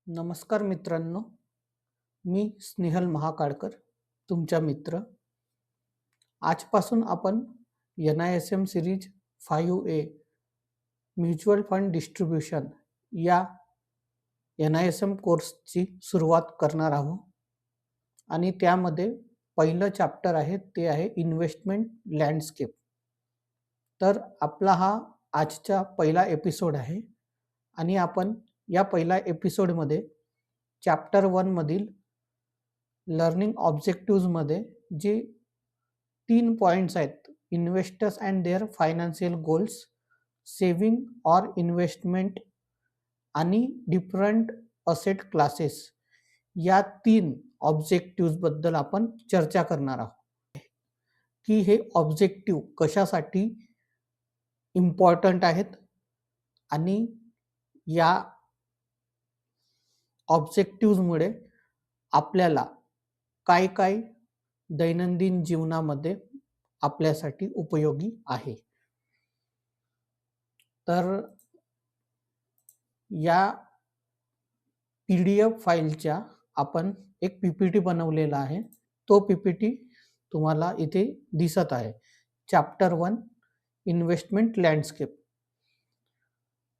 नमस्कार मित्रांनो, मी स्नेहल महाकाळकर, तुमचा मित्र. आजपासून आपण NISM series 5A mutual fund distribution या NISM कोर्सची सुरुवात करणार आहोत आणि त्यामध्ये पहिलं चॅप्टर आहे ते आहे इन्व्हेस्टमेंट लँडस्केप. तर आपला हा आजचा पहिला एपिसोड आहे आणि आपण या पहिल्या एपिसोडमध्ये चॅप्टर 1 मधील लर्निंग ऑब्जेक्टिव्हजमध्ये जे 3 पॉइंट्स आहेत, investors and their financial goals, saving or investment आणि डिफरंट असेट क्लासेस, या 3 ऑब्जेक्टिव्हजबद्दल आपण चर्चा करणार आहोत की हे ऑब्जेक्टिव्ह कशासाठी इम्पॉर्टंट आहेत आणि या ऑब्जेक्टिव्हजमुळे आपल्याला काय काय दैनंदिन जीवनामध्ये आपल्यासाठी उपयोगी आहे. तर या PDF फाईलच्या आपण एक PPT बनवलेला आहे. तो PPT तुम्हाला इथे दिसत आहे. Chapter 1 investment landscape.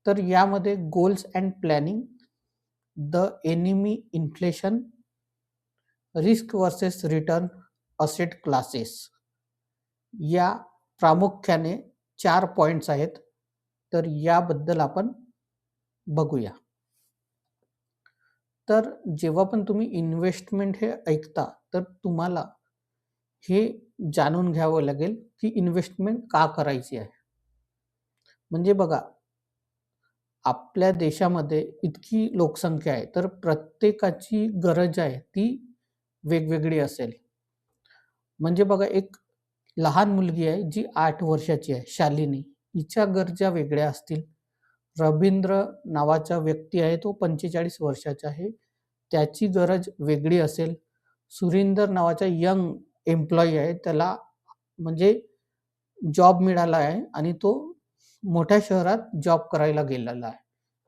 तर यामध्ये goals and planning, the enemy inflation, risk versus return, asset classes, या प्रामुख्याने 4 पॉइंट्स आहेत. तर याबद्दल आपण बघूया. तर जेव्हा पण तुम्ही इन्व्हेस्टमेंट हे ऐकता तर तुम्हाला हे जाणून घ्यावं लागेल की इन्व्हेस्टमेंट का करायची आहे. म्हणजे बघा, आपल्या देशामध्ये इतकी लोकसंख्या आहे तर प्रत्येकाची गरज आहे ती वेगवेगळी असेल. म्हणजे बघा, एक लहान मुलगी आहे जी 8 वर्षाची आहे, शालिनी, हिच्या गरजा वेगळ्या असतील. रवींद्र नावाचा व्यक्ती आहे, तो 45 वर्षाचा आहे, त्याची गरज वेगळी असेल. सुरिंदर नावाचा यंग एम्प्लॉई आहे, त्याला म्हणजे जॉब मिळाला आहे आणि तो मोठ्या शहरात जॉब करायला गेलेला आहे,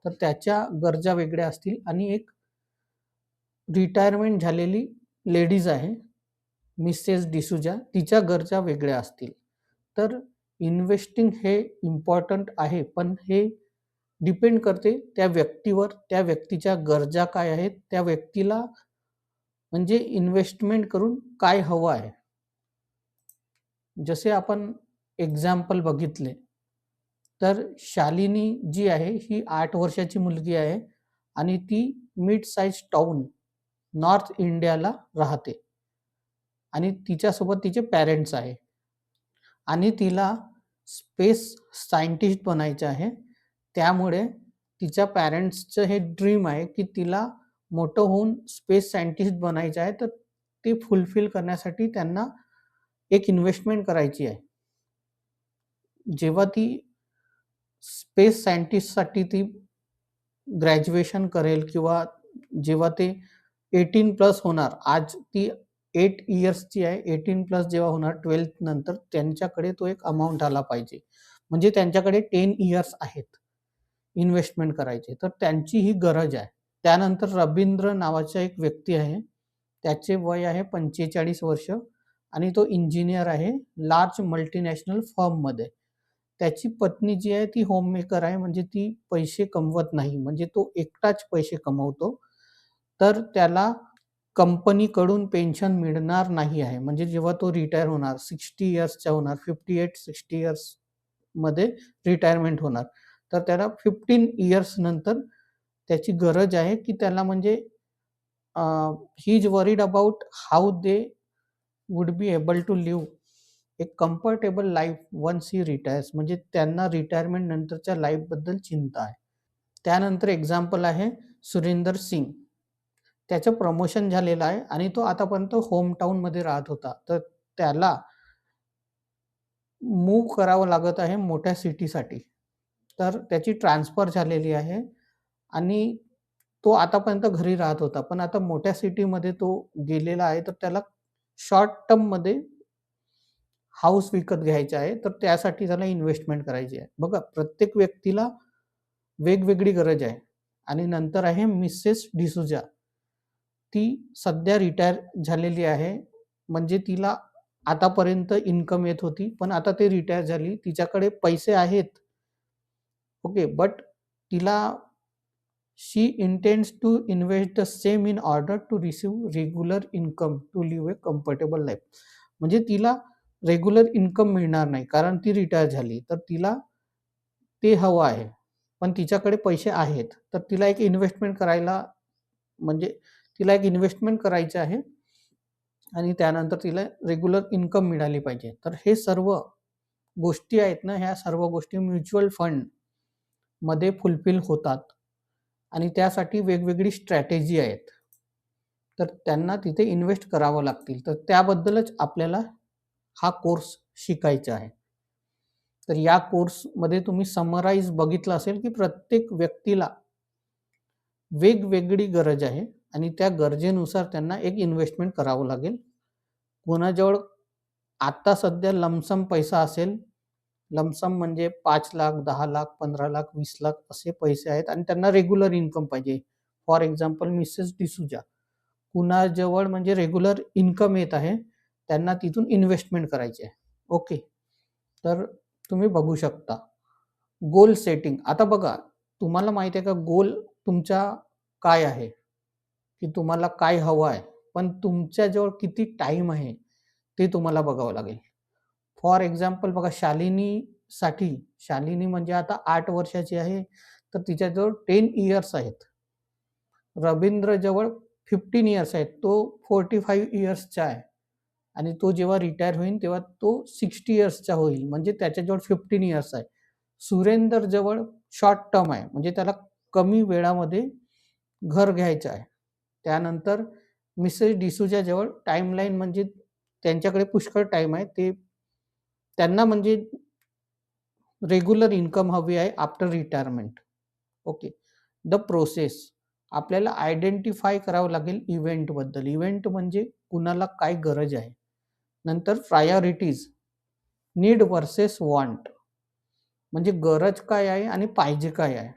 तर त्याच्या गरजा वेगळ्या असतील. आणि एक रिटायरमेंट झालेली लेडीज आहे, मिसेस डिसूजा, तिच्या गरजा वेगळ्या असतील. तर इन्व्हेस्टिंग हे इम्पॉर्टंट आहे, पण हे डिपेंड करते त्या व्यक्तीवर, त्या व्यक्तीच्या गरजा काय आहेत, त्या व्यक्तीला म्हणजे इन्व्हेस्टमेंट करून काय हवं आहे. जसे आपण एक्झाम्पल बघितले तर शालिनी जी आहे ही 8 वर्षाची मुलगी आहे आणि ती मिड साइज टाउन नॉर्थ इंडियाला राहते आणि तिच्यासोबत तिचे पॅरेंट्स आहे आणि तिला स्पेस सायंटिस्ट बनायचे आहे. त्यामुळे तिच्या पॅरेंट्सचं हे ड्रीम आहे की तिला मोठं होऊन स्पेस सायंटिस्ट बनायचं आहे, तर ते फुलफिल करण्यासाठी त्यांना एक इन्व्हेस्टमेंट करायची आहे. जेव्हा ती स्पेस सायंटिस्टसाठी ती ग्रॅज्युएशन करेल किंवा जेव्हा ते 18+ होणार, आज ती 8 इयर्सची आहे, 18+ जेव्हा होणार 12th नंतर, त्यांच्याकडे तो एक अमाउंट आला पाहिजे. म्हणजे त्यांच्याकडे 10 इयर्स आहेत इन्व्हेस्टमेंट करायचे, तर त्यांची ही गरज आहे. त्यानंतर रवींद्र नावाचा एक व्यक्ती आहे, त्याचे वय आहे 45 वर्ष आणि तो इंजिनियर आहे लार्ज मल्टीनॅशनल फर्ममध्ये. त्याची पत्नी जी आहे ती होममेकर आहे, म्हणजे ती पैसे कमवत नाही, म्हणजे तो एकटाच पैसे कमवतो. तर त्याला कंपनीकडून पेन्शन मिळणार नाही आहे. म्हणजे जेव्हा तो रिटायर होणार, 60 इयर्सचा होणार, 58-60 इयर्समध्ये रिटायरमेंट होणार, तर त्याला 15 इयर्स नंतर त्याची गरज आहे की त्याला म्हणजे he is worried about how they would be able to live a comfortable life once he retires. म्हणजे त्यांना रिटायरमेंट नंतरच्या लाईफबद्दल चिंता आहे. त्यानंतर एक्झाम्पल आहे सुरिंदर सिंग. त्याचं प्रमोशन झालेलं आहे आणि तो आतापर्यंत होम टाउनमध्ये राहत होता, तर त्याला मूव्ह करावं लागत आहे मोठ्या सिटीसाठी. तर त्याची ट्रान्सफर झालेली आहे आणि तो आतापर्यंत घरी राहत होता, पण आता मोठ्या सिटीमध्ये तो गेलेला आहे, तर त्याला शॉर्ट टर्ममध्ये हाऊस विकत घ्यायचा आहे, तर त्यासाठी त्याला इन्व्हेस्टमेंट करायची आहे. बघा, प्रत्येक व्यक्तीला वेगवेगळी गरज आहे आणि नंतर आहे मिसेस डिसूजा. ती सध्या रिटायर झालेली आहे. म्हणजे तिला आतापर्यंत इन्कम येत होती, पण आता ती रिटायर झाली. तिच्याकडे पैसे आहेत. ओके, बट तिला she intends to invest the same in order to receive regular income to live a comfortable life. म्हणजे तिला रेग्युलर इन्कम मिळणार नाही कारण ती रिटायर झाली. तर तिला ते हवं आहे. पण तिच्याकडे पैसे आहेत. तर तिला एक इन्व्हेस्टमेंट करायला म्हणजे तिला एक इन्व्हेस्टमेंट करायचं आहे आणि त्यानंतर तिला रेग्युलर इन्कम मिळाली पाहिजे. तर हे सर्व गोष्टी आहेत ना, ह्या सर्व गोष्टी म्युच्युअल फंडमध्ये फुलफिल होतात आणि त्यासाठी वेगवेगळी स्ट्रॅटेजी आहेत. तर त्यांना तिथे इन्व्हेस्ट करावं लागतील. तर त्याबद्दलच आपल्याला हा कोर्स शिकायचा आहे. तर या कोर्समध्ये तुम्ही समराईज बघितलं असेल, की प्रत्येक व्यक्तीला वेगवेगळी गरज आहे आणि त्या गरजेनुसार त्यांना एक इन्व्हेस्टमेंट करावं लागेल. कोणाजवळ आता सध्या लमसम पैसा असेल, लमसम म्हणजे 5,00,000, 10,00,000, 15,00,000, 20,00,000 असे पैसे आहेत आणि त्यांना रेग्युलर इन्कम पाहिजे. For example Mrs D'Souza. कुणाजवळ म्हणजे रेग्युलर इन्कम येत आहे, त्यांना तिथून इन्व्हेस्टमेंट करायची आहे. ओके. तर तुम्ही बघू शकता. Goal setting. आता बघा, तुम्हाला माहिती आहे का गोल तुमचा काय आहे? की तुम्हाला काय हवं आहे? पण तुमच्याजवळ किती टाईम आहे, ते तुम्हाला बघावं लागेल. फॉर एक्झाम्पल बघा शालिनीसाठी, शालिनी म्हणजे आता 8 वर्षाची आहे, तर तिच्याजवळ 10 इयर्स आहेत. रवींद्रजवळ 15 इयर्स आहेत. तो 45 इयर्सचा आहे आणि तो जेव्हा रिटायर होईल तेव्हा तो 60 इयर्सचा होईल. म्हणजे त्याच्याजवळ 15 इयर्स आहे. सुरेंदरजवळ शॉर्ट टर्म आहे. म्हणजे त्याला कमी वेळामध्ये घर घ्यायचं आहे. त्यानंतर मिसेस डिसूजा जवळ टाईमलाईन म्हणजे त्यांच्याकडे पुष्कळ टाईम आहे. त्यांना म्हणजे रेग्युलर इन्कम हवी आहे after retirement. Okay. The process. आपल्याला आयडेंटिफाय करावं लागेल इव्हेंटबद्दल. इव्हेंट म्हणजे कुणाला काय गरज आहे. नंतर प्रायोरिटीज. Need versus want. म्हणजे गरज काय आहे आणि पाहिजे काय आहे.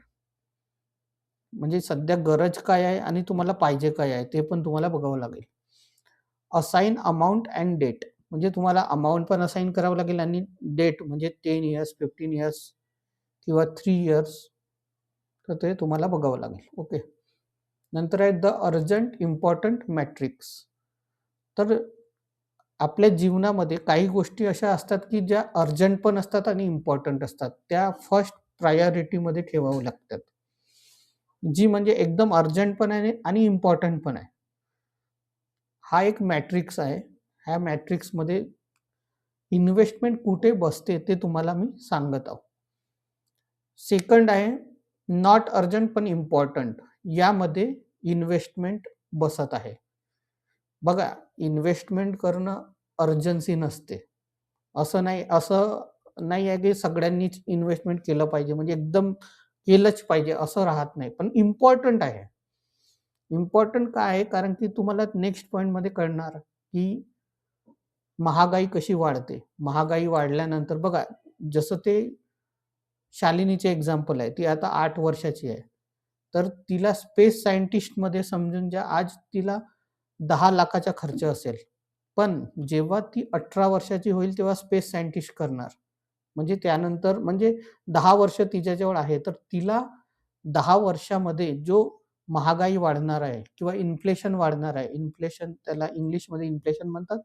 म्हणजे सध्या गरज काय आहे आणि तुम्हाला पाहिजे काय आहे ते पण तुम्हाला बघावं लागेल. Assign amount and date. म्हणजे तुम्हाला अमाउंट पण असाइन करावं लागेल आणि डेट म्हणजे 10 इयर्स, 15 इयर्स किंवा 3 इयर्स. तर ते तुम्हाला बघावं लागेल. ओके. नंतर आहे द अर्जंट इम्पॉर्टंट मॅट्रिक्स. तर आपल्या जीवनामध्ये काही गोष्टी अशा असतात की ज्या अर्जंट पण असतात आणि इम्पॉर्टंट असतात. त्या फर्स्ट प्रायोरिटीमध्ये ठेवावं लागतात. जी म्हणजे एकदम अर्जंट पण आहे आणि इम्पॉर्टंट पण आहे. हा एक मॅट्रिक्स आहे. ह्या मॅट्रिक्समध्ये इन्व्हेस्टमेंट कुठे बसते ते तुम्हाला मी सांगत आहोत. सेकंड आहे नॉट अर्जंट पण इम्पॉर्टंट. यामध्ये इन्व्हेस्टमेंट बसत आहे. बघा, इन्व्हेस्टमेंट करणं अर्जन्सी नसते. असं नाही आहे की सगळ्यांनीच इन्व्हेस्टमेंट केलं पाहिजे म्हणजे एकदम केलंच पाहिजे असं राहत नाही. पण इम्पॉर्टंट आहे. इम्पॉर्टंट काय आहे? कारण की तुम्हाला नेक्स्ट पॉइंटमध्ये कळणार की महागाई कशी वाढते. महागाई वाढल्यानंतर बघा, जसं ते शालिनीचे एक्झाम्पल आहे. ती आता 8 वर्षाची आहे. तर तिला स्पेस सायंटिस्टमध्ये समजून घ्या, आज तिला 10,00,000चा खर्च असेल. पण जेव्हा ती 18 वर्षाची होईल तेव्हा स्पेस सायंटिस्ट करणार. म्हणजे त्यानंतर म्हणजे 10 वर्ष तिच्याजवळ आहे. तर तिला 10 वर्षामध्ये जो महागाई वाढणार आहे किंवा इन्फ्लेशन वाढणार आहे. इन्फ्लेशन त्याला इंग्लिशमध्ये इन्फ्लेशन म्हणतात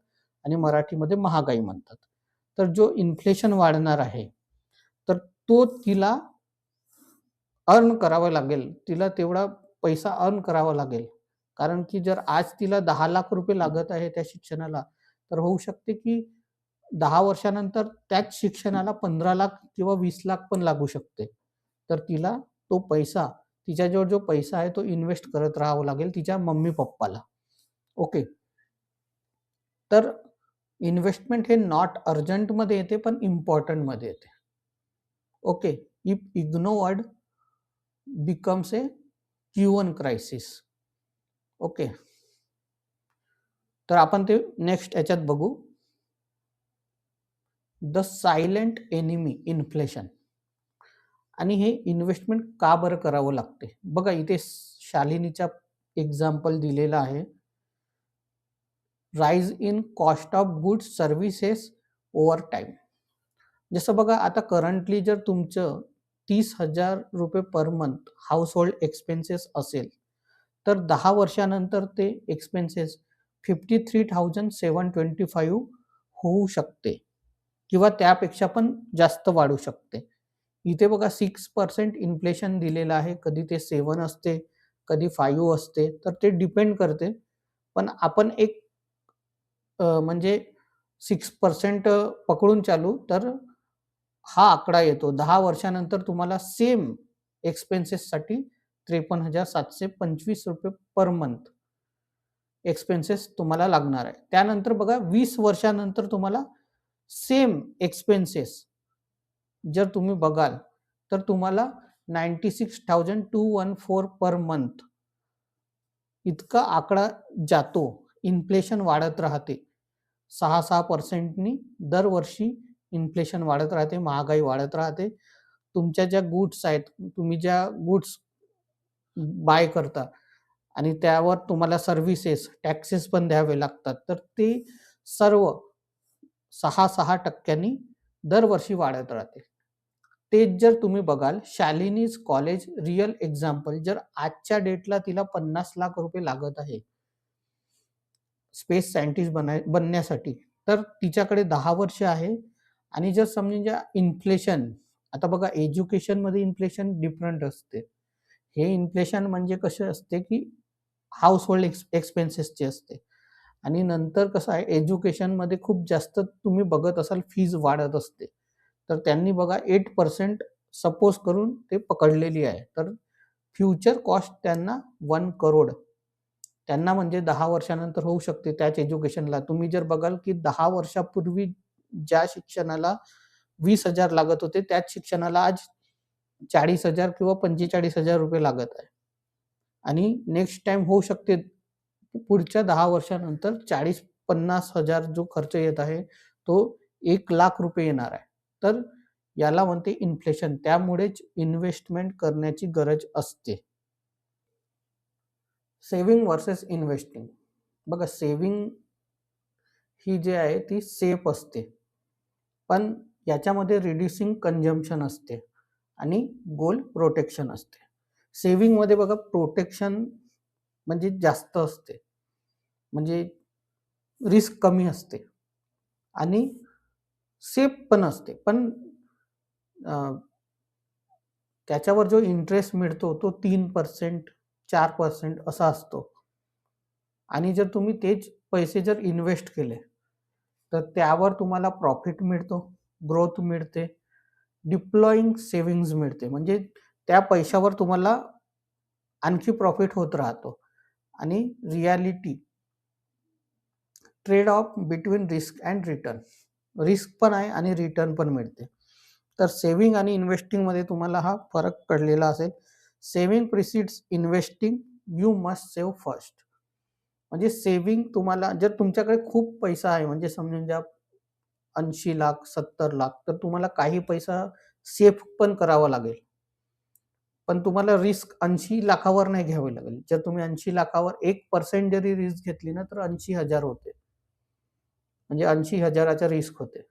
आणि मराठीमध्ये महागाई म्हणतात. तर जो इन्फ्लेशन वाढणार आहे, तर तो तिला अर्न करावा लागेल. तिला तेवढा पैसा अर्न करावा लागेल. कारण की जर आज तिला ₹10,00,000 लागत आहे त्या शिक्षणाला, तर होऊ शकते की 10 वर्षानंतर त्याच शिक्षणाला 15,00,000 किंवा 20,00,000 पण लागू शकते. तर तिला तो पैसा, तिच्याजवळ जो पैसा आहे तो इन्व्हेस्ट करत राहावं लागेल तिच्या मम्मी-पप्पाला. ओके. तर इन्व्हेस्टमेंट हे नॉट अर्जंटमध्ये येते, पण इम्पोर्टंटमध्ये येते. Okay. If ignored becomes a Q1 crisis. Okay. तर आपण ते नेक्स्ट याच्यात बघू. The silent enemy inflation. आणि हे इन्व्हेस्टमेंट का बरं करावं लागते? बघा इथे शालिनीचा एक्झाम्पल दिलेला आहे. Rise in cost of goods services over time. जसं बघा आता करंटली जर तुमचं 30,000 रुपये per month house hold expenses असेल, तर 10 वर्षानंतर ते एक्सपेन्सेस 53,725 होऊ शकते किंवा त्यापेक्षा पण जास्त वाढू शकते. इथे बघा 6% इन्फ्लेशन दिलेलं आहे. कधी ते 7 असते, कधी 5 असते. तर ते डिपेंड करते. पण आपण एक म्हणजे 6% पकडून चालू तर हा आकडा येतो. 10 वर्षानंतर तुम्हाला सेम एक्सपेन्सेससाठी ₹53,725 पर मंथ एक्सपेन्सेस तुम्हाला लागणार आहे. त्यानंतर बघा 20 वर्षानंतर तुम्हाला सेम एक्सपेन्सेस जर तुम्ही बघाल, तर तुम्हाला 96,214 पर मंथ इतका आकडा जातो. इन्फ्लेशन वाढत राहते. 6% नी दरवर्षी इन्फ्लेशन वाढत राहते, महागाई वाढत राहते. तुमच्या ज्या गुड्स आहेत, तुम्ही ज्या गुड्स बाय करता आणि त्यावर तुम्हाला सर्व्हिसेस, टॅक्सेस पण द्यावे लागतात. तर ते सर्व 6% दरवर्षी वाढत राहते. तेच जर तुम्ही बघाल शालिनीज कॉलेज रिअल एक्झाम्पल, जर आजच्या डेटला तिला 50 लाख रुपये लागत आहे स्पेस सायंटिस्ट बनण्यासाठी, तर तिच्याकडे 10 वर्ष आहे. आणि जर समजा इन्फ्लेशन, आता बघा एज्युकेशनमध्ये इन्फ्लेशन डिफरंट असते. हे इन्फ्लेशन म्हणजे कसे असते, की हाउसहोल्ड एक्सपेन्सेसचे असते. आणि नंतर कसं आहे एज्युकेशनमध्ये खूप जास्त तुम्ही बघत असाल फीज वाढत असते. तर त्यांनी बघा 8% सपोज करून ते पकडलेली आहे. तर फ्युचर कॉस्ट त्यांना 1 करोड त्यांना म्हणजे 10 वर्षानंतर होऊ शकते त्याच एज्युकेशनला. तुम्ही जर बघाल की 10 वर्षापूर्वी ज्या शिक्षणाला 20,000 लागत होते, त्याच शिक्षणाला आज 40,000 किंवा 45,000 रुपये लागत आहे. आणि नेक्स्ट टाईम होऊ शकते पुढच्या 10 वर्षानंतर 40,000-50,000 जो खर्च येत आहे, तो 1,00,000 रुपये येणार आहे. तर याला म्हणते इन्फ्लेशन. त्यामुळेच इन्व्हेस्टमेंट करण्याची गरज असते. Saving versus investing. बघा सेव्हिंग ही जी आहे ती सेफ असते. पण याच्यामध्ये रिड्युसिंग कंझम्पशन असते आणि गोल प्रोटेक्शन असते. सेव्हिंगमध्ये बघा प्रोटेक्शन म्हणजे जास्त असते. म्हणजे रिस्क कमी असते आणि सेफ पण असते. पण त्याच्यावर जो इंटरेस्ट मिळतो तो 3%, 4% असा असतो. आणि जर तुम्ही तेच पैसे जर इन्व्हेस्ट केले, तर त्यावर तुम्हाला प्रॉफिट मिळतो, ग्रोथ मिळते, डिप्लॉयिंग सेव्हिंग्ज मिळते. म्हणजे त्या पैशावर तुम्हाला आणखी प्रॉफिट होत राहतो. आणि reality trade off between risk and return. Risk पण आहे आणि रिटर्न पण मिळते. तर सेव्हिंग आणि इन्व्हेस्टिंगमध्ये तुम्हाला हा फरक कळलेला असेल. Saving प्रिसिड्स investing, you must save first. म्हणजे सेव्हिंग तुम्हाला जर तुमच्याकडे खूप पैसा आहे, म्हणजे समजून घ्या 80 लाख 70 लाख, तर तुम्हाला काही पैसा सेफ पण करावा लागेल. पण तुम्हाला रिस्क 80 लाखावर नाही घ्यावी लागेल. जर तुम्ही 80 लाखावर 1% जरी रिस्क घेतली ना, तर 80,000 होते. म्हणजे 80,000चा रिस्क होते.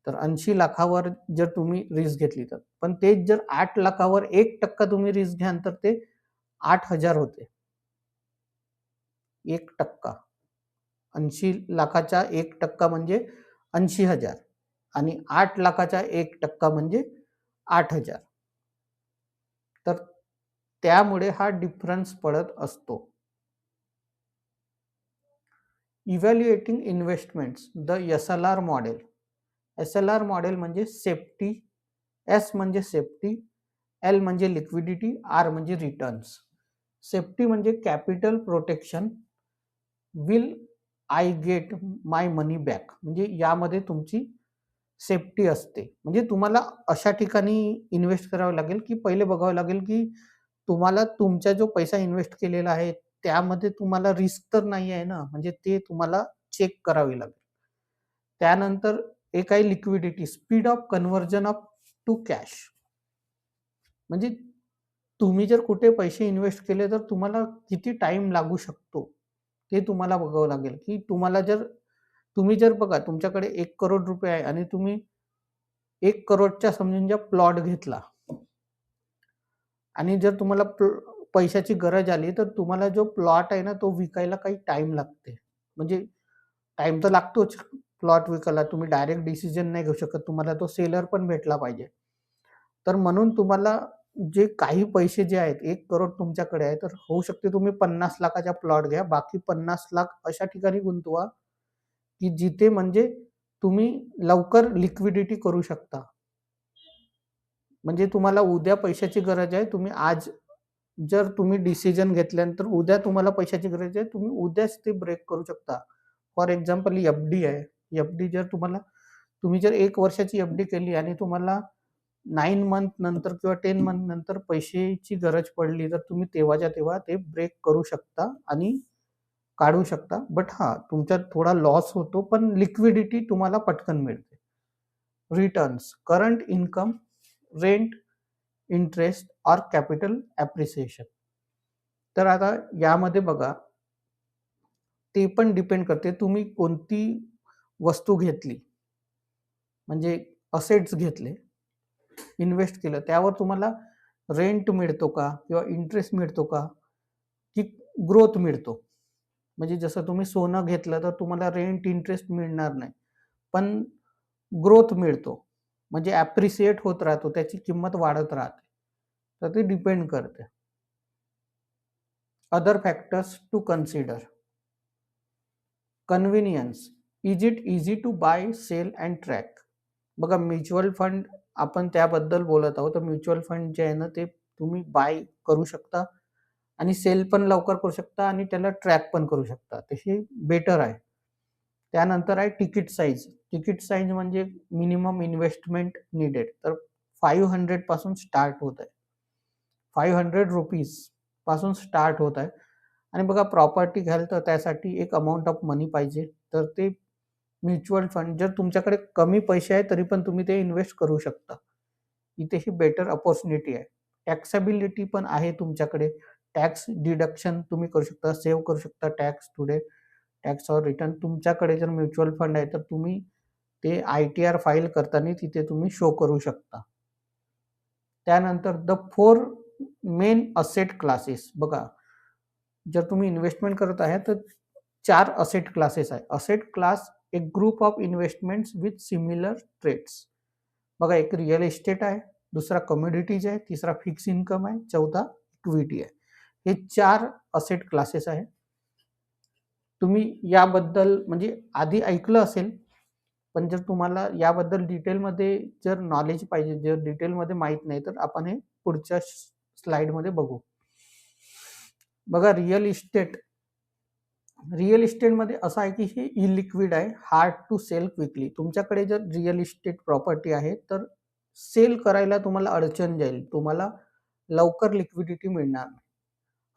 तर 80 लाखावर जर तुम्ही रिस्क घेतली तर. पण तेच जर 8 लाखावर 1% तुम्ही रिस्क घ्याल, तर ते 8,000 होते. 1%. 80 लाखाचा 1% म्हणजे 80,000 आणि 8 लाखाचा 1% म्हणजे 8,000. तर त्यामुळे हा डिफरन्स पडत असतो. Evaluating investments, the S-L-R model. S-L-R model म्हणजे सेफ्टी, एस म्हणजे सेफ्टी, एल म्हणजे लिक्विडिटी, आर म्हणजे रिटर्न्स. सेफ्टी म्हणजे capital protection, will I get my money back. म्हणजे यामध्ये तुमची सेफ्टी असते. म्हणजे तुम्हाला अशा ठिकाणी इन्व्हेस्ट करावं लागेल, की पहिले बघावं लागेल, की तुम्हाला तुमचा जो पैसा इन्व्हेस्ट केलेला आहे, त्यामध्ये तुम्हाला रिस्क तर नाही आहे ना, म्हणजे ते तुम्हाला चेक करावी लागेल. त्यानंतर एक आहे liquidity, speed of conversion of to cash. म्हणजे तुम्ही जर कुठे पैसे इन्व्हेस्ट केले तर तुम्हाला किती टाइम लागू शकतो ते तुम्हाला बघावं लागेल, की तुम्ही जर बघा तुमच्याकडे 1 करोड रुपये आहे आणि तुम्ही 1 करोडच्या समजून ज्या प्लॉट घेतला आणि जर तुम्हाला पैशाची गरज आली तर तुम्हाला जो प्लॉट आहे ना तो विकायला काही टाइम लागते. म्हणजे टाइम तर लागतोच प्लॉट विकायला. तुम्ही डायरेक्ट डिसिजन नाही घेऊ शकत. तुम्हाला तो सेलर पण भेटला पाहिजे. तर म्हणून तुम्हाला जे काही पैसे जे आहेत 1 करोड तुमच्याकडे आहे तर होऊ शकते तुम्ही 50 लाखाचा प्लॉट घ्या. बाकी 50 लाख अशा ठिकाणी गुंतवा, की जिथे म्हणजे तुम्ही लवकर लिक्विडिटी करू शकता. म्हणजे तुम्हाला उद्या पैशाची गरज आहे. तुम्ही आज जर तुम्ही डिसिजन घेतल्यानंतर उद्या तुम्हाला पैशाची गरज आहे. तुम्ही उद्याच ते ब्रेक करू शकता. फॉर एक्झाम्पल एफ-डी आहे. एफ-डी जर तुम्ही जर 1 वर्षाची एफ-डी केली आणि तुम्हाला 9 मंथ नंतर किंवा 10 मंथ नंतर पैशाची गरज पडली, तर तुम्ही तेव्हाच्या तेव्हा ते ब्रेक करू शकता आणि काढू शकता. बट हां, तुमच्यात थोडा लॉस होतो, पण लिक्विडिटी तुम्हाला पटकन मिळते. Returns, current income, rent, interest और कॅपिटल ॲप्रिसिएशन. तर आता यामध्ये बघा, ते पण डिपेंड करते तुम्ही कोणती वस्तू घेतली. म्हणजे असेट्स घेतले, इन्व्हेस्ट केलं, त्यावर तुम्हाला रेंट मिळतो का किंवा इंटरेस्ट मिळतो का, की ग्रोथ मिळतो. म्हणजे जसं तुम्ही सोनं घेतलं तर तुम्हाला रेंट, इंटरेस्ट मिळणार नाही. पण ग्रोथ मिळतो. म्हणजे ॲप्रिशिएट होत राहतो, त्याची किंमत वाढत राहते. तर ते डिपेंड करते. Other factors to consider. Convenience. Is it easy to buy, sell and track? बघा, म्युच्युअल फंड आपण त्याबद्दल बोलत आहोत. तर म्युच्युअल फंड जे आहे ना ते तुम्ही बाय करू शकता आणि सेल पण लवकर करू शकता आणि त्याला ट्रॅक पण करू शकता. तर हे बेटर आहे. त्यानंतर आहे तिकीट साईज. तिकीट साईज म्हणजे मिनिमम इन्व्हेस्टमेंट नीडेड. तर 500 पासून स्टार्ट होत आहे. 500 रुपीज पासून स्टार्ट होत आहे. आणि बघा, प्रॉपर्टी घ्याल तर त्यासाठी एक अमाउंट ऑफ मनी पाहिजे. तर ते म्युच्युअल फंड जर तुमच्याकडे कमी पैसे आहेत तरी पण तुम्ही ते इन्व्हेस्ट करू शकता. इथे ही बेटर अपॉर्च्युनिटी आहे. टॅक्सेबिलिटी पण आहे तुमच्याकडे. टॅक्स डिडक्शन तुम्ही करू शकता, सेव्ह करू शकता tax today, tax or return. तुमच्याकडे जर म्युच्युअल फंड आहे तर तुम्ही ते ITR फाईल करताना तिथे तुम्ही शो करू शकता. त्यानंतर द 4 मेन असेट क्लासेस. बघा, जर तुम्ही इन्व्हेस्टमेंट करत आहे तर 4 असेट क्लासेस आहे. असेट क्लास, एक group of investments with similar trades. बघा, एक रिअल इस्टेट आहे, दुसरा कमोडिटीज आहे, तिसरा फिक्स इन्कम आहे, चौथा इक्विटी आहे. हे 4 असेट क्लासेस आहे. तुम्ही याबद्दल म्हणजे आधी ऐकलं असेल, पण जर तुम्हाला याबद्दल डिटेलमध्ये जर नॉलेज पाहिजे, जर डिटेलमध्ये माहीत नाही, तर आपण हे पुढच्या स्लाइडमध्ये बघू. बघा, रिअल इस्टेटमध्ये असं आहे की हे इलिक्विड आहे, हार्ड टू सेल क्विकली. तुमच्याकडे जर रिअल इस्टेट प्रॉपर्टी आहे तर सेल करायला तुम्हाला अडचण जाईल. तुम्हाला लवकर लिक्विडिटी मिळणार नाही.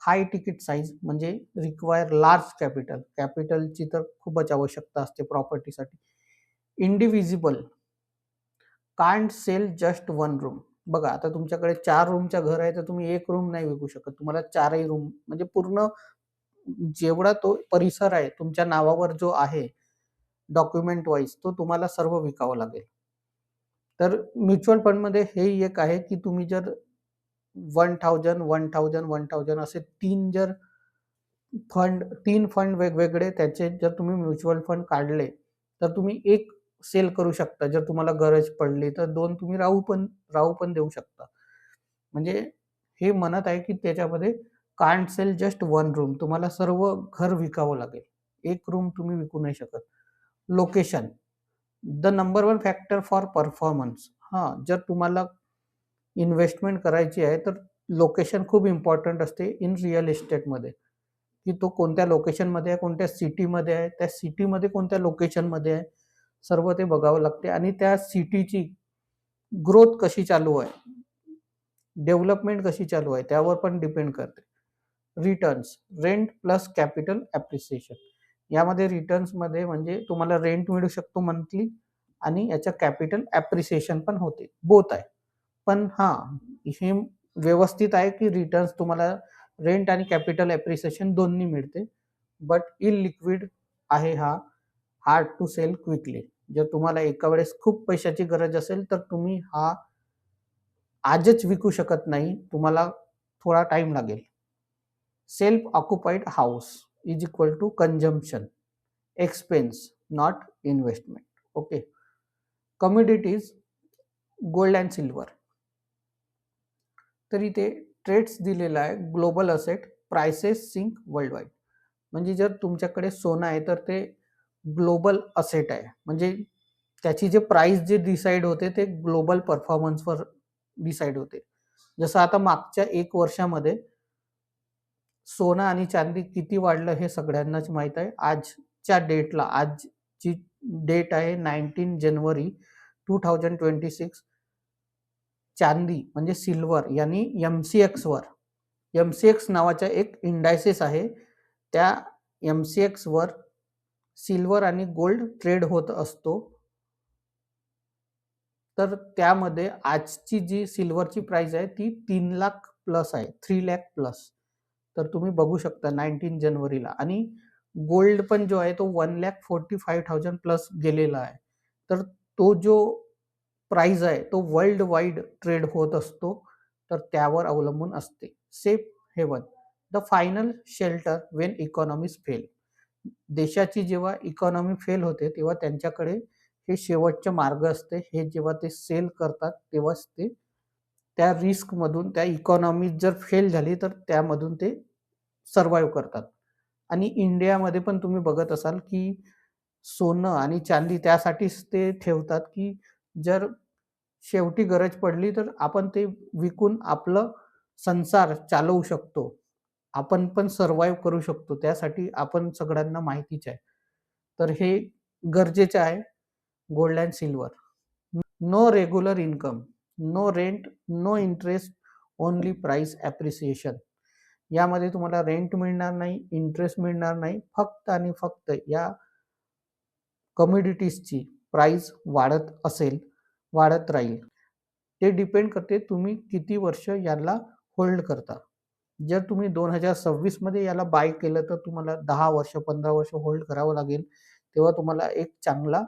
हाय तिकीट साईज म्हणजे रिक्वायर लार्ज कॅपिटल. कॅपिटलची तर खूपच आवश्यकता असते प्रॉपर्टीसाठी. इंडिव्हिजिबल, कांट सेल जस्ट 1 रूम. बघा, आता तुमच्याकडे 4 रूमचं घर आहे तर तुम्ही 1 रूम नाही विकू शकत. तुम्हाला 4ही रूम म्हणजे पूर्ण जेवढा तो परिसर आहे तुमच्या नावावर जो आहे डॉक्युमेंट वाईज, तो तुम्हाला सर्व विकावं लागेल. तर म्युच्युअल फंडमध्ये हे एक आहे की तुम्ही जर 1000, 1000, 1000 असे 3 फंड वेगवेगळे त्याचे जर तुम्ही म्युच्युअल फंड काढले तर तुम्ही एक सेल करू शकता. जर तुम्हाला गरज पडली तर 2 तुम्ही राहू पण देऊ शकता. म्हणजे हे म्हणत आहे की त्याच्यामध्ये कांट सेल जस्ट 1 रूम. तुम्हाला सर्व घर विकावं लागेल. 1 रूम तुम्ही विकू नाही शकत. Location, the number 1 factor for performance. हां, जर तुम्हाला इन्व्हेस्टमेंट करायची आहे तर लोकेशन खूप इम्पॉर्टंट असते इन रिअल इस्टेटमध्ये, की तो कोणत्या लोकेशनमध्ये आहे, कोणत्या सिटीमध्ये आहे, त्या सिटीमध्ये कोणत्या लोकेशनमध्ये आहे, सर्व ते बघावं लागते. आणि त्या सिटीची ग्रोथ कशी चालू आहे, डेव्हलपमेंट कशी चालू आहे, त्यावर पण डिपेंड करते. Returns, rent plus capital appreciation. यामध्ये रिटर्न्समध्ये म्हणजे तुम्हाला रेंट मिळू शकतो मंथली आणि याच्या कॅपिटल ॲप्रिसिएशन पण होते. बोथ आहे. पण हां, हे व्यवस्थित आहे की रिटर्न्स तुम्हाला रेंट आणि कॅपिटल एप्रिसिएशन दोन्ही मिळते. बट इलिक्विड आहे हा, हार्ड टू सेल क्विकली. जर तुम्हाला एका वेळेस खूप पैशाची गरज असेल तर तुम्ही हा आजच विकू शकत नाही. तुम्हाला थोडा टाईम लागेल. Self occupied house is equal to consumption, expense, not investment. Okay. Commodities, gold and silver. तर इथे ट्रेड्स दिलेला आहे. Global asset, prices sync world wide. म्हणजे जर तुमच्याकडे सोनं आहे तर ते ग्लोबल असेट आहे. म्हणजे त्याची जे प्राइस जे डिसाईड होते ते ग्लोबल परफॉर्मन्सवर डिसाईड होते. जसं आता मागच्या 1 वर्षामध्ये सोनं आणि चांदी किती वाढलं हे सगळ्यांनाच माहीत आहे. आजच्या डेटला, आजची डेट आहे 19 जानेवारी 2026. चांदी म्हणजे सिल्वर यांनी एम-सी-एक्सवर, एम-सी-एक्स नावाचा एक इंडायसेस आहे. त्या एम-सी-एक्सवर सिल्वर आणि गोल्ड ट्रेड होत असतो. तर त्यामध्ये आजची जी सिल्वरची प्राइस आहे ती 3 लाख प्लस आहे, 3 लाख प्लस. तर तुम्ही बघू शकता 19 जानेवारीला. आणि गोल्ड पण जो आहे तो 1,45,000 प्लस गेलेला आहे. तर तो जो प्राइस आहे तो वर्ल्ड वाईड ट्रेड होत असतो. तर त्यावर अवलंबून असते. Safe haven, the final shelter when economies fail. देशाची जेव्हा इकॉनॉमी फेल होते तेव्हा त्यांच्याकडे हे शेवटचे मार्ग असते. हे जेव्हा ते सेल करतात तेव्हाच ते त्या रिस्कमधून, त्या इकॉनॉमी जर फेल झाली तर त्यामधून ते सर्व्हाइव्ह करतात. आणि इंडियामध्ये पण तुम्ही बघत असाल की सोनं आणि चांदी त्यासाठीच ते ठेवतात की जर शेवटी गरज पडली तर आपण ते विकून आपलं संसार चालवू शकतो. आपण पण सर्व्हाइव्ह करू शकतो. त्यासाठी आपण सगळ्यांना माहितीच आहे. तर हे गरजेचं आहे. Gold and silver. No regular income, no rent, no interest, only price appreciation. यामध्ये तुम्हाला रेंट मिळणार नाही, इंटरेस्ट मिळणार नाही. फक्त आणि फक्त या कमोडिटीजची प्राइस वाढत असेल, वाढत राहील. ते डिपेंड करते तुम्ही किती वर्ष याला होल्ड करता. जर तुम्ही 2026 मध्ये याला बाय केलं तर तुम्हाला 10 वर्ष, 15 वर्ष होल्ड करावं लागेल. तेव्हा तुम्हाला एक चांगला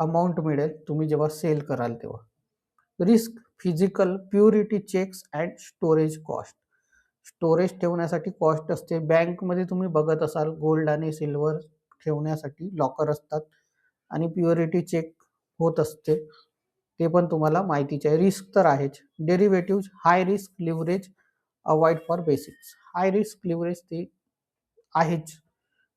अमाउंट मिळेल तुम्ही जेव्हा सेल कराल तेव्हा. Risk, physical, purity checks and storage cost. Storage ठेवण्यासाठी कॉस्ट असते. बँकमध्ये तुम्ही बघत असाल गोल्ड आणि सिल्वर ठेवण्यासाठी लॉकर असतात आणि प्युरिटी चेक होत असते. ते पण तुम्हाला माहितीच आहे. रिस्क तर आहेच. Derivative, high risk leverage, avoid for basics. High risk leverage ते आहेच.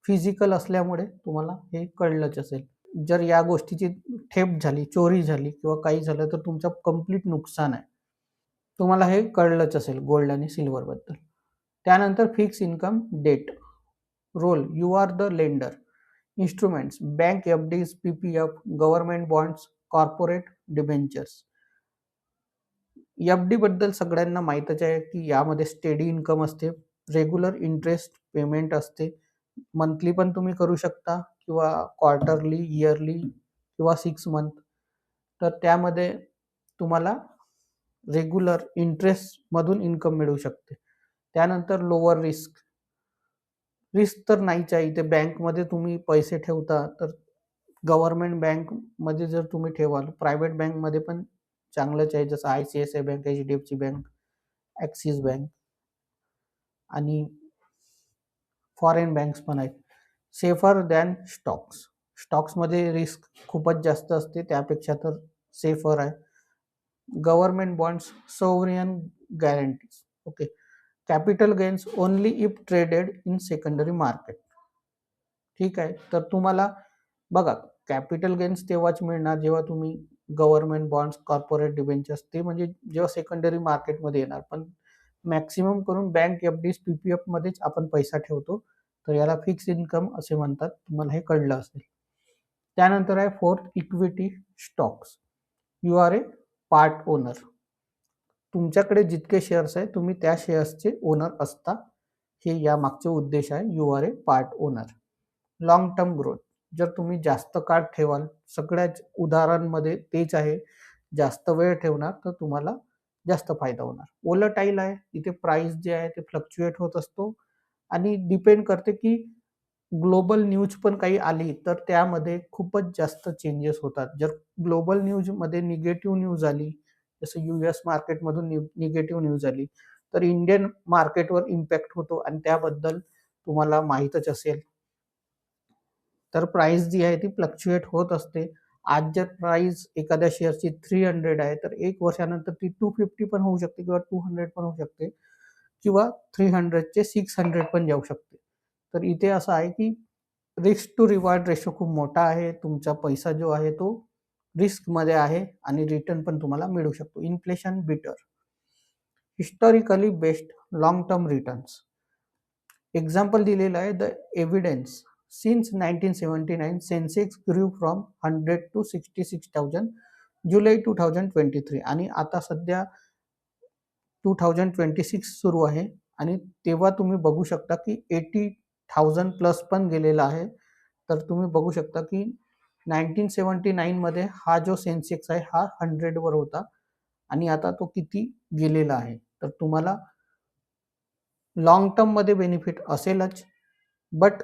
फिजिकल असल्यामुळे तुम्हाला हे कळलंच असेल. जर या गोष्टीची ठेप झाली, चोरी झाली किंवा काही झालं तर तुमचं कंप्लीट नुकसान आहे. तुम्हाला हे कळलंच असेल गोल्ड आणि सिल्वरबद्दल. त्यानंतर fix income, debt role, you are the lender. Instruments, bank FDs, PPF, government bonds, corporate debentures. FD बद्दल सगळ्यांना माहीतच आहे की यामध्ये स्टेडी इन्कम असते, रेग्युलर इंटरेस्ट पेमेंट असते. मंथली पण तुम्ही करू शकता किंवा क्वार्टरली, इयरली किंवा 6 मंथ. तर त्यामध्ये तुम्हाला रेग्युलर इंटरेस्टमधून इन्कम मिळू शकते. त्यानंतर लोअर रिस्क. रिस्क तर नाहीच आहे. इथे बँकमध्ये तुम्ही पैसे ठेवता तर गव्हर्नमेंट बँकमध्ये जर तुम्ही ठेवाल, प्रायव्हेट बँकमध्ये पण चांगलंच आहे. जसं ICICI bank, HDFC bank, Axis bank आणि फॉरेन बँक्स पण आहेत. Safer than stocks. स्टॉक्समध्ये रिस्क खूपच जास्त असते. त्यापेक्षा तर सेफर आहे. Government bonds, sovereign guarantees. Okay. Capital gains only if traded in secondary market. ठीक आहे. तर तुम्हाला बघा, कॅपिटल गेन्स तेव्हाच मिळणार जेव्हा तुम्ही गव्हर्नमेंट बॉन्ड्स, कॉर्पोरेट डिबेंचर्स ते म्हणजे जेव्हा सेकंडरी मार्केटमध्ये येणार. पण मॅक्सिमम करून बँक एफ-डीज, पी-पी-एफमध्येच आपण पैसा ठेवतो. तर याला फिक्स इन्कम असे म्हणतात. तुम्हाला हे कळलं असेल. त्यानंतर आहे fourth, equity stocks. You are a part owner. तुमच्याकडे जितके शेअर्स आहेत तुम्ही त्या शेअर्सचे ओनर असता. हे यामागचे उद्देश आहे. You are a part owner. Long term growth. जर तुम्ही जास्त काळ ठेवाल, सगळ्याच उदाहरणांमध्ये तेच आहे. जास्त वेळ ठेवणार तर तुम्हाला जास्त फायदा होणार. व्होलटाईल आहे, इथे प्राइस जे आहे ते फ्लक्च्युएट होत असतो आणि डिपेंड करते की ग्लोबल न्यूज पण काही आली तर त्यामध्ये खूपच जास्त चेंजेस होतात. जर ग्लोबल न्यूजमध्ये निगेटिव्ह न्यूज आली, जसं यूएस मार्केटमधून निगेटिव्ह न्यूज आली, तर इंडियन मार्केटवर इम्पॅक्ट होतो आणि त्याबद्दल तुम्हाला माहीतच असेल. तर प्राइस जी आहे ती फ्लक्च्युएट होत असते. आज जर प्राइस एखाद्या शेअरची 300 आहे, तर 1 वर्षानंतर ती 250 पण होऊ शकते किंवा 200 पण होऊ शकते किंवा 300 चे 600 पण जाऊ शकते. तर इथे असं आहे की रिस्क टू रिवॉर्ड रेशो खूप मोठा आहे. तुमचा पैसा जो आहे तो रिस्कमध्ये आहे आणि रिटर्न पण तुम्हाला मिळू शकतो. Inflation beater, historically best long term returns. Example दिलेलं आहे the evidence. Since 1979 Sensex grew from 100 to 66,000 July 2023 आणि आता सध्या 2026 सुरू आहे आणि तेव्हा तुम्ही बघू शकता की 80,000 प्लस पण गेलेला आहे. तर तुम्ही बघू शकता की 1979 मध्ये हा जो सेन्सेक्स आहे हा 100 वर होता आणि आता तो किती गेलेला आहे. तर तुम्हाला लाँग टर्ममध्ये बेनिफिट असेलच, बट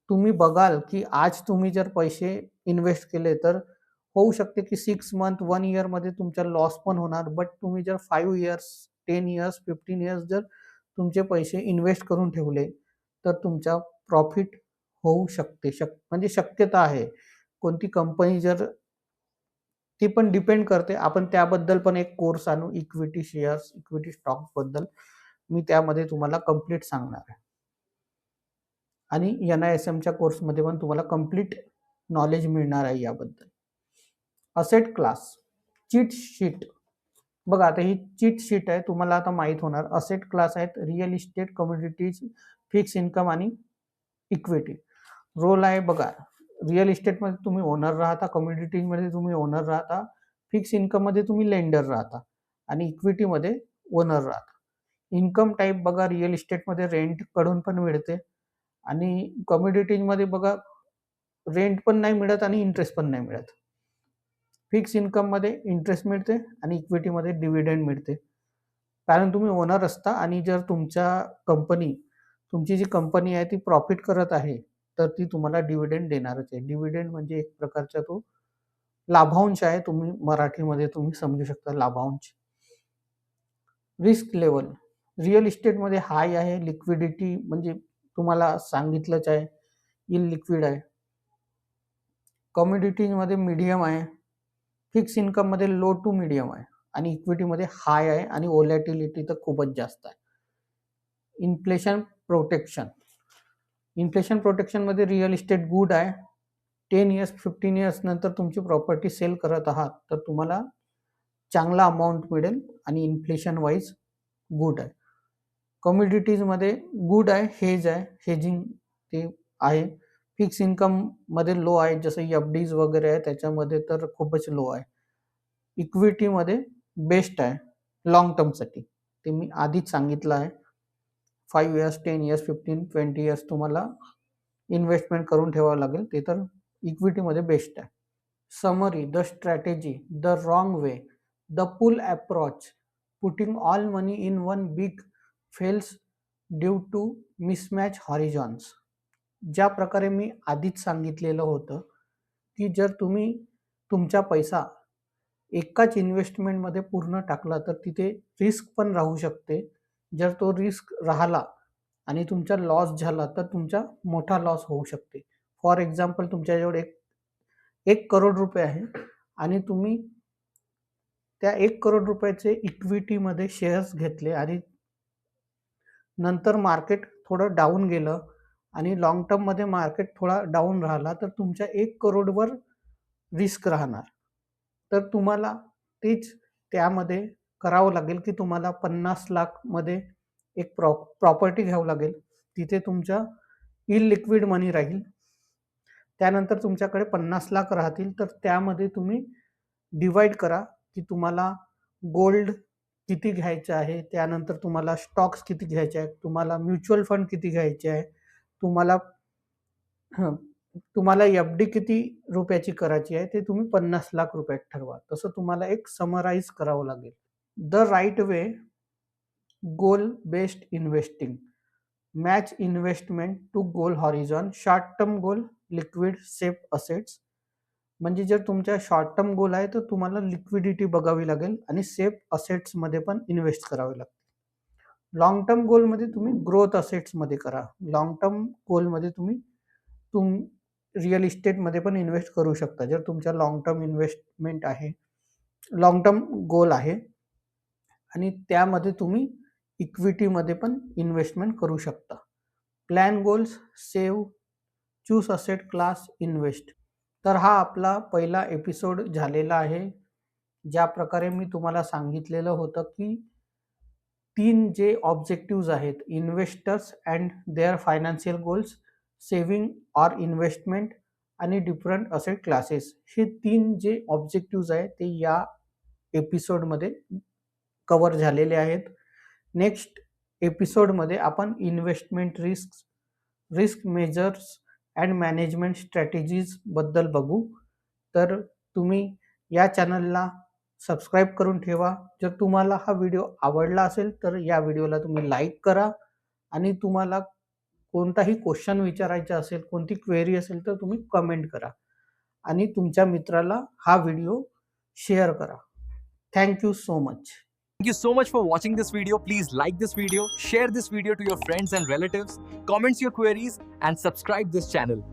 तुम्ही बघाल की आज तुम्ही जर पैसे इन्व्हेस्ट केले तर होऊ शकते की 6 मंथ, 1 इयरमध्ये तुमचा लॉस पण होणार. बट तुम्ही जर 5 इयर्स, 10 इयर्स, 15 इयर्स जर तुमचे पैसे इन्व्हेस्ट करून ठेवले, तर तुमचा प्रॉफिट होऊ शकते. म्हणजे शक्यता आहे. कोणती कंपनी जर ती पण डिपेंड करते. आपण त्याबद्दल पण एक कोर्स आणू इक्विटी शेअर्स, इक्विटी स्टॉक्सबद्दल. मी त्यामध्ये तुम्हाला कंप्लीट सांगणार आहे. आणि NISMच्या कोर्समध्ये पण तुम्हाला कंप्लीट नॉलेज मिळणार आहे याबद्दल. Asset class, cheat sheet. बघा आता ही चीट शीट आहे, तुम्हाला आता माहीत होणार. असेट क्लास आहेत real estate, commodities, fix income आणि इक्विटी. रोल आहे बघा, रिअल इस्टेटमध्ये तुम्ही ओनर राहता, कमोडिटीजमध्ये तुम्ही ओनर राहता, फिक्स इन्कममध्ये तुम्ही लेंडर राहता आणि इक्विटीमध्ये ओनर राहता. इन्कम टाईप बघा, रिअल इस्टेटमध्ये रेंटकडून पण मिळते आणि कमोडिटीजमध्ये बघा रेंट पण नाही मिळत आणि इंटरेस्ट पण नाही मिळत. फिक्स इन्कममध्ये इंटरेस्ट मिळते आणि इक्विटीमध्ये डिव्हिडंड मिळते. कारण तुम्ही ओनर असता आणि जर तुमची जी कंपनी आहे ती प्रॉफिट करत आहे, तर ती तुम्हाला डिव्हिडंड देणारच आहे. डिव्हिडंड म्हणजे एक प्रकारचा तो लाभांश आहे. तुम्ही मराठीमध्ये तुम्ही समजू शकता लाभांश. रिस्क लेवल रिअल इस्टेटमध्ये हाय आहे, लिक्विडिटी म्हणजे तुम्हाला सांगितलंच आहे, इलिक्विड आहे. कमोडिटीजमध्ये मीडियम आहे, फिक्स इन्कममध्ये लो टू मीडियम आहे आणि इक्विटीमध्ये हाय आहे आणि व्होलॅटिलिटी तर खूपच जास्त आहे. इन्फ्लेशन प्रोटेक्शन, इन्फ्लेशन प्रोटेक्शनमध्ये रिअल इस्टेट गुड आहे. 10 इयर्स, 15 इयर्स नंतर तुमची प्रॉपर्टी सेल करत आहात तर तुम्हाला चांगला अमाऊंट मिळेल आणि इन्फ्लेशन वाईज गुड आहे. कमोडिटीजमध्ये गुड आहे, हेज आहे, हेजिंग ते आहे. फिक्स इन्कममध्ये लो आहे, जसं FDs वगैरे आहे त्याच्यामध्ये तर खूपच लो आहे. इक्विटीमध्ये बेस्ट आहे लाँग टर्मसाठी. ते मी आधीच सांगितलं आहे. 5 इयर्स, 10 इयर्स, 15, 20 इयर्स तुम्हाला इन्व्हेस्टमेंट करून ठेवावं लागेल. ते तर इक्विटीमध्ये बेस्ट आहे. Summary, the strategy, the wrong way, the pull approach, putting all money in one big fails due to mismatch horizons. ज्या प्रकारे मी आधीच सांगितलेलं होतं की जर तुम्ही तुमचा पैसा एकाच इन्व्हेस्टमेंटमध्ये पूर्ण टाकला तर तिथे रिस्क पण राहू शकते. जर तो रिस्क राहिला आणि तुमचा लॉस झाला तर तुमचा मोठा लॉस होऊ शकते. फॉर एक्झाम्पल तुमच्याजवळ 1 करोड रुपये आहे आणि तुम्ही त्या 1 करोड रुपयाचे इक्विटीमध्ये शेअर्स घेतले आणि नंतर मार्केट थोडं डाऊन गेलं आणि लाँग टर्ममध्ये मार्केट थोडा डाऊन राहिला तर तुमच्या 1 करोडवर रिस्क राहणार. तर तुम्हाला तेच त्यामध्ये करावं लागेल की तुम्हाला 50 लाख मध्ये एक प्रॉपर्टी घ्यावं लागेल. तिथे तुमच्या इलिक्विड मनी राहील. त्यानंतर तुमच्याकडे 50 लाख राहतील तर त्यामध्ये तुम्ही डिवाइड करा की तुम्हाला गोल्ड किती घ्यायचं आहे, त्यानंतर तुम्हाला स्टॉक्स किती घ्यायचे आहेत, तुम्हाला म्युच्युअल फंड किती घ्यायचे आहे, तुम्हाला तुम्हाला FD किती रुपयाची करायची आहे ते तुम्ही 50 लाख रुपयात ठरवा. तसं तुम्हाला एक समराईज करावं लागेल. The right way, goal based investing, match investment to goal horizon, short term goal, liquid safe assets. म्हणजे जर तुमच्या शॉर्ट टर्म गोल आहे तर तुम्हाला लिक्विडिटी बघावी लागेल आणि सेफ असेट्समध्ये पण इन्व्हेस्ट करावे लागते. लॉंग टर्म गोलमध्ये तुम्ही ग्रोथ असेट्समध्ये करा. लॉंग टर्म गोलमध्ये तुम्ही रिअल इस्टेटमध्ये पण इन्व्हेस्ट करू शकता. जर तुमच्या लॉंग टर्म इन्व्हेस्टमेंट आहे, लॉंग टर्म गोल आहे आणि त्यामध्ये तुम्ही इक्विटीमध्ये पण इन्व्हेस्टमेंट करू शकता. Plan goals, save, choose asset class, invest. तर हा आपला पहिला एपिसोड झालेला आहे. ज्या प्रकारे मी तुम्हाला सांगितलेलं होतं की 3 जे ऑब्जेक्टिव्हज आहेत, investors and their financial goals, saving or investment आणि डिफरंट असेट क्लासेस. हे 3 जे ऑब्जेक्टिव्हज आहेत ते या एपिसोडमध्ये कव्हर झालेले आहेत. नेक्स्ट एपिसोडमध्ये आपण investment risk measures and management strategies बद्दल बघू. तर तुम्ही या चॅनलला सबस्क्राईब करून ठेवा. जर तुम्हाला हा व्हिडिओ आवडला असेल तर या व्हिडिओला तुम्ही लाईक करा आणि तुम्हाला कोणताही क्वेश्चन विचारायचा असेल, कोणती क्वेरी असेल तर तुम्ही कमेंट करा आणि तुमच्या मित्राला हा व्हिडिओ शेअर करा. Thank you so much. Thank you so much for watching this video. Please like this video, share this video to your friends and relatives, comment your queries, and subscribe this channel.